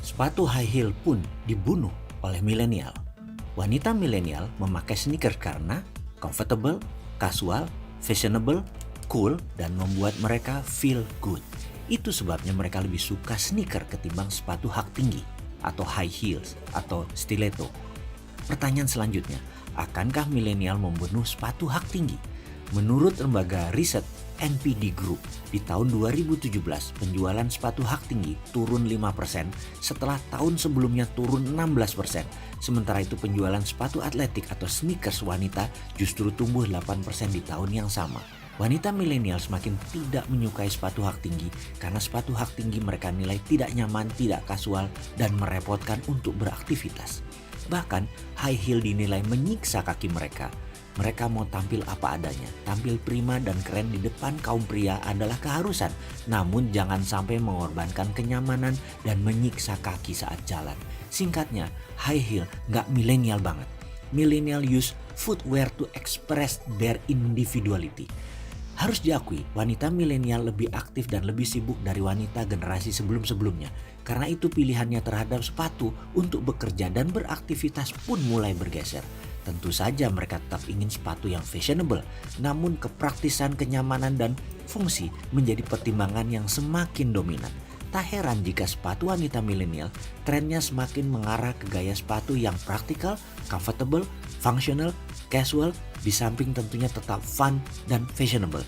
Sepatu high heel pun dibunuh oleh milenial. Wanita milenial memakai sneakers karena comfortable, casual, fashionable, cool, dan membuat mereka feel good. Itu sebabnya mereka lebih suka sneaker ketimbang sepatu hak tinggi atau high heels atau stiletto. Pertanyaan selanjutnya, akankah milenial membunuh sepatu hak tinggi? Menurut lembaga riset NPD Group, di tahun 2017 penjualan sepatu hak tinggi turun 5% setelah tahun sebelumnya turun 16%. Sementara itu penjualan sepatu atletik atau sneakers wanita justru tumbuh 8% di tahun yang sama. Wanita milenial semakin tidak menyukai sepatu hak tinggi karena sepatu hak tinggi mereka nilai tidak nyaman, tidak kasual, dan merepotkan untuk beraktivitas. Bahkan high heel dinilai menyiksa kaki mereka. Mereka mau tampil apa adanya, tampil prima dan keren di depan kaum pria adalah keharusan. Namun jangan sampai mengorbankan kenyamanan dan menyiksa kaki saat jalan. Singkatnya, high heel nggak milenial banget. Millennial use footwear to express their individuality. Harus diakui, wanita milenial lebih aktif dan lebih sibuk dari wanita generasi sebelum-sebelumnya. Karena itu pilihannya terhadap sepatu untuk bekerja dan beraktivitas pun mulai bergeser. Tentu saja mereka tetap ingin sepatu yang fashionable, namun kepraktisan, kenyamanan, dan fungsi menjadi pertimbangan yang semakin dominan. Tak heran jika sepatu wanita milenial trennya semakin mengarah ke gaya sepatu yang praktikal, comfortable, functional, casual, di samping tentunya tetap fun dan fashionable.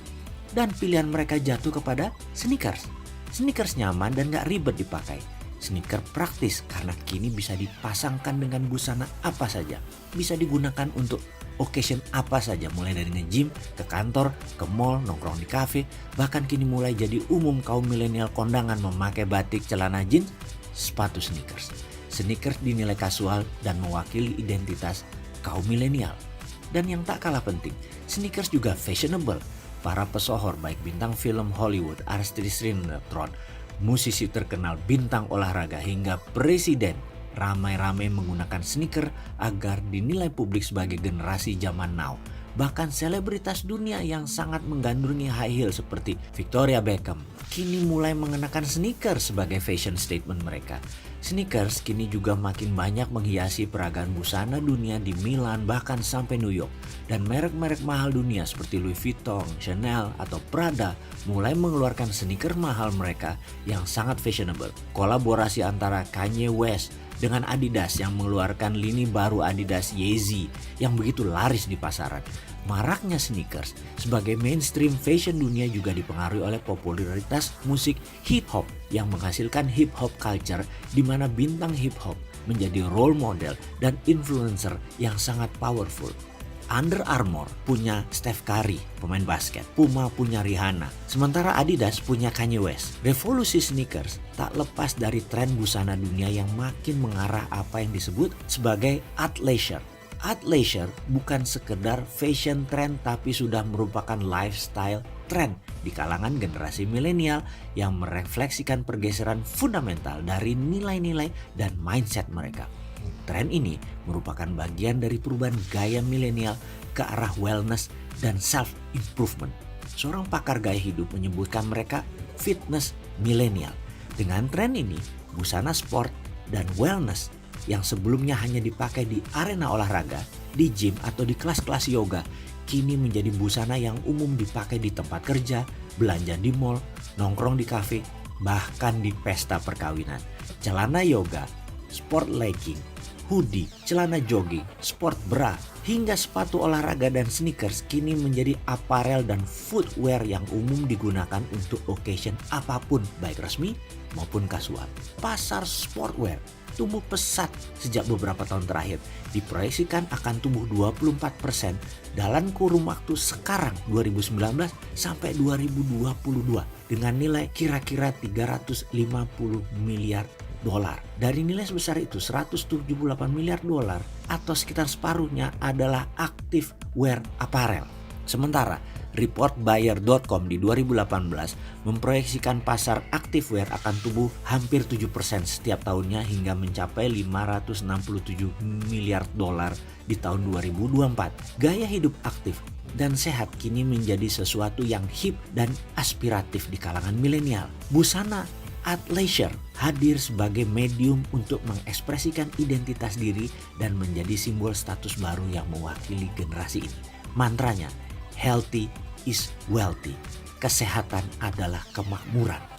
Dan pilihan mereka jatuh kepada sneakers. Sneakers nyaman dan gak ribet dipakai. Sneaker praktis karena kini bisa dipasangkan dengan busana apa saja. Bisa digunakan untuk occasion apa saja, mulai dari nge-gym, ke kantor, ke mall, nongkrong di kafe. Bahkan kini mulai jadi umum kaum milenial kondangan memakai batik, celana jeans, sepatu sneakers. Sneakers dinilai kasual dan mewakili identitas kaum milenial. Dan yang tak kalah penting, sneakers juga fashionable. Para pesohor baik bintang film Hollywood, artis sinetron, musisi terkenal, bintang olahraga hingga presiden ramai-ramai menggunakan sneaker agar dinilai publik sebagai generasi zaman now. Bahkan selebritas dunia yang sangat menggandrungi high heel seperti Victoria Beckham kini mulai mengenakan sneakers sebagai fashion statement mereka. Sneakers kini juga makin banyak menghiasi peragaan busana dunia di Milan bahkan sampai New York. Dan merek-merek mahal dunia seperti Louis Vuitton, Chanel, atau Prada mulai mengeluarkan sneaker mahal mereka yang sangat fashionable. Kolaborasi antara Kanye West dengan Adidas yang mengeluarkan lini baru Adidas Yeezy yang begitu laris di pasaran. Maraknya sneakers sebagai mainstream fashion dunia juga dipengaruhi oleh popularitas musik hip hop yang menghasilkan hip hop culture di mana bintang hip hop menjadi role model dan influencer yang sangat powerful. Under Armour punya Steph Curry, pemain basket. Puma punya Rihanna. Sementara Adidas punya Kanye West. Revolusi sneakers tak lepas dari tren busana dunia yang makin mengarah apa yang disebut sebagai athleisure. Athleisure bukan sekedar fashion trend tapi sudah merupakan lifestyle trend di kalangan generasi milenial yang merefleksikan pergeseran fundamental dari nilai-nilai dan mindset mereka. Tren ini merupakan bagian dari perubahan gaya milenial ke arah wellness dan self-improvement. Seorang pakar gaya hidup menyebutkan mereka fitness milenial. Dengan tren ini, busana sport dan wellness yang sebelumnya hanya dipakai di arena olahraga, di gym atau di kelas-kelas yoga, kini menjadi busana yang umum dipakai di tempat kerja, belanja di mall, nongkrong di kafe, bahkan di pesta perkawinan. Celana yoga, sport legging, hoodie, celana jogging, sport bra, hingga sepatu olahraga dan sneakers kini menjadi aparel dan footwear yang umum digunakan untuk occasion apapun baik resmi maupun kasual. Pasar sportwear tumbuh pesat sejak beberapa tahun terakhir. Diproyeksikan akan tumbuh 24% dalam kurun waktu sekarang 2019 sampai 2022 dengan nilai kira-kira 350 miliar dolar. Dari nilai sebesar itu 178 miliar dolar atau sekitar separuhnya adalah active wear apparel. Sementara report buyer.com di 2018 memproyeksikan pasar active wear akan tumbuh hampir 7% setiap tahunnya hingga mencapai 567 miliar dolar di tahun 2024. Gaya hidup aktif dan sehat kini menjadi sesuatu yang hip dan aspiratif di kalangan milenial. Busana Athleisure hadir sebagai medium untuk mengekspresikan identitas diri dan menjadi simbol status baru yang mewakili generasi ini. Mantranya, healthy is wealthy. Kesehatan adalah kemakmuran.